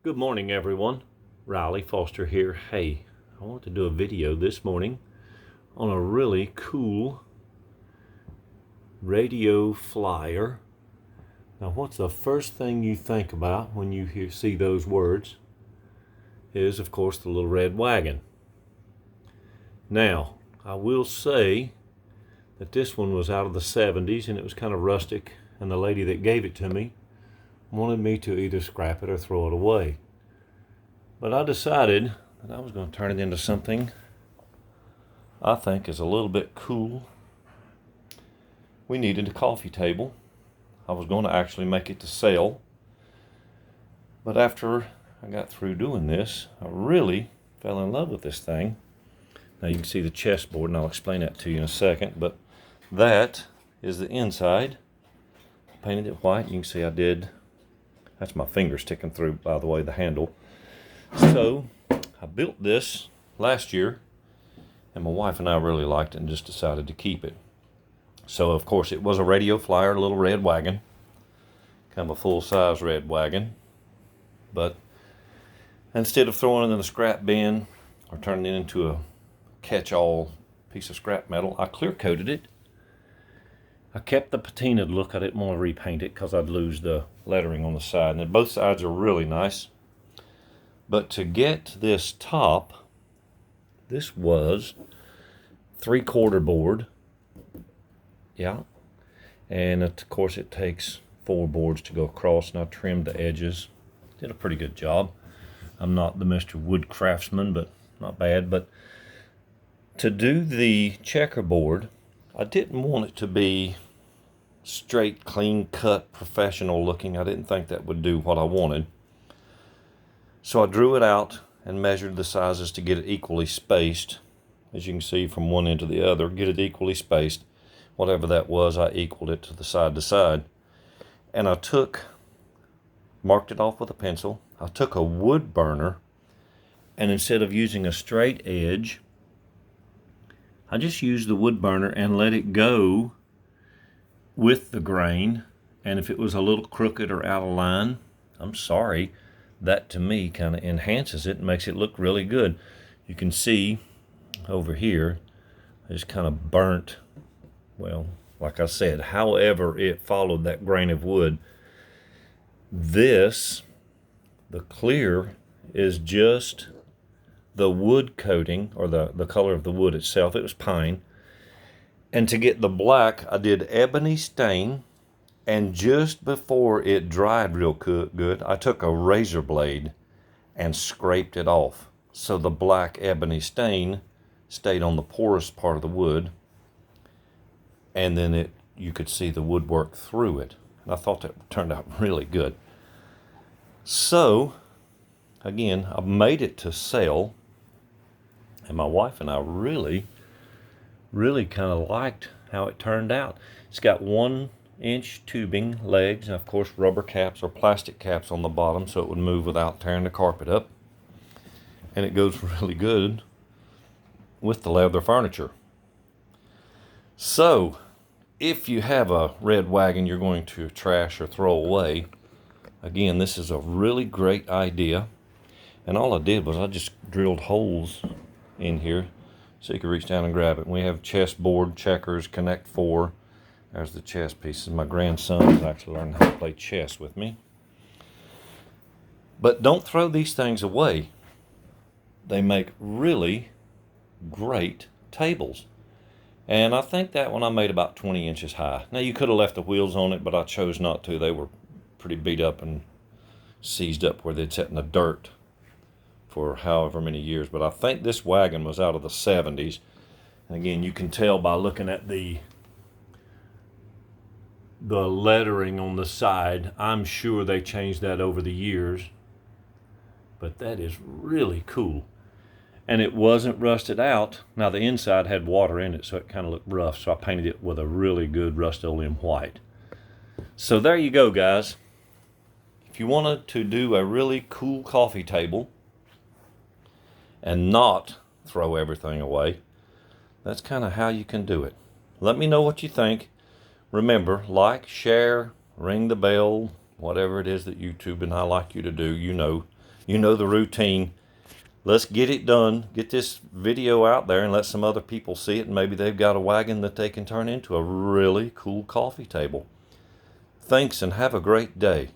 Good morning, everyone. Riley Foster here. Hey, I want to do a video this morning on a really cool radio flyer. Now, what's the first thing you think about when you see those words? Is, of course, the little red wagon. Now, I will say that this one was out of the 70s and it was kind of rustic, and the lady that gave it to me wanted me to either scrap it or throw it away. But I decided that I was going to turn it into something I think is a little bit cool. We needed a coffee table. I was going to actually make it to sell. But after I got through doing this, I really fell in love with this thing. Now you can see the chessboard, and I'll explain that to you in a second. But that is the inside. I painted it white. You can see I did. That's my finger sticking through, by the way, the handle. So I built this last year, and my wife and I really liked it and just decided to keep it. So of course it was a radio flyer, a little red wagon, kind of a full-size red wagon. But instead of throwing it in the scrap bin or turning it into a catch-all piece of scrap metal, I clear coated it. I kept the patinaed look. I didn't want to repaint it because I'd lose the lettering on the side. And both sides are really nice. But to get this top, this was 3/4 board. Yeah. And of course it takes 4 boards to go across, and I trimmed the edges. Did a pretty good job. I'm not the Mr. Wood Craftsman, but not bad. But to do the checkerboard, I didn't want it to be straight, clean cut, professional looking. I didn't think that would do what I wanted. So I drew it out and measured the sizes to get it equally spaced. As you can see, from one end to the other, get it equally spaced. Whatever that was, I equaled it to side. And I marked it off with a pencil. I took a wood burner, and instead of using a straight edge, I just used the wood burner and let it go with the grain. And if it was a little crooked or out of line, I'm sorry, that to me kind of enhances it and makes it look really good. You can see over here, I just kind of burnt, well, like I said, however it followed that grain of wood. This, the clear, is just the wood coating, or the color of the wood itself. It was pine. And to get the black, I did ebony stain, and just before it dried real good, I took a razor blade and scraped it off, so the black ebony stain stayed on the porous part of the wood, and then you could see the woodwork through it. And I thought that turned out really good. So again, I made it to sell, and my wife and I really kind of liked how it turned out. It's got 1-inch tubing legs, and of course rubber caps or plastic caps on the bottom so it would move without tearing the carpet up. And it goes really good with the leather furniture. So if you have a red wagon you're going to trash or throw away, again, this is a really great idea. And all I did was I just drilled holes in here so you could reach down and grab it. We have chessboard, checkers, Connect 4. There's the chess pieces. My grandson is actually learning how to play chess with me. But don't throw these things away. They make really great tables. And I think that one I made about 20 inches high. Now you could have left the wheels on it, but I chose not to. They were pretty beat up and seized up where they'd sat in the dirt for however many years. But I think this wagon was out of the 70s. And again, you can tell by looking at the lettering on the side. I'm sure they changed that over the years. But that is really cool. And it wasn't rusted out. Now the inside had water in it, so it kind of looked rough. So I painted it with a really good Rust-Oleum white. So there you go, guys. If you wanted to do a really cool coffee table and not throw everything away, that's kind of how you can do it. Let me know what you think. Remember, like, share, ring the bell, whatever it is that YouTube and I like you to do, you know. You know the routine. Let's get it done. Get this video out there and let some other people see it. And maybe they've got a wagon that they can turn into a really cool coffee table. Thanks and have a great day.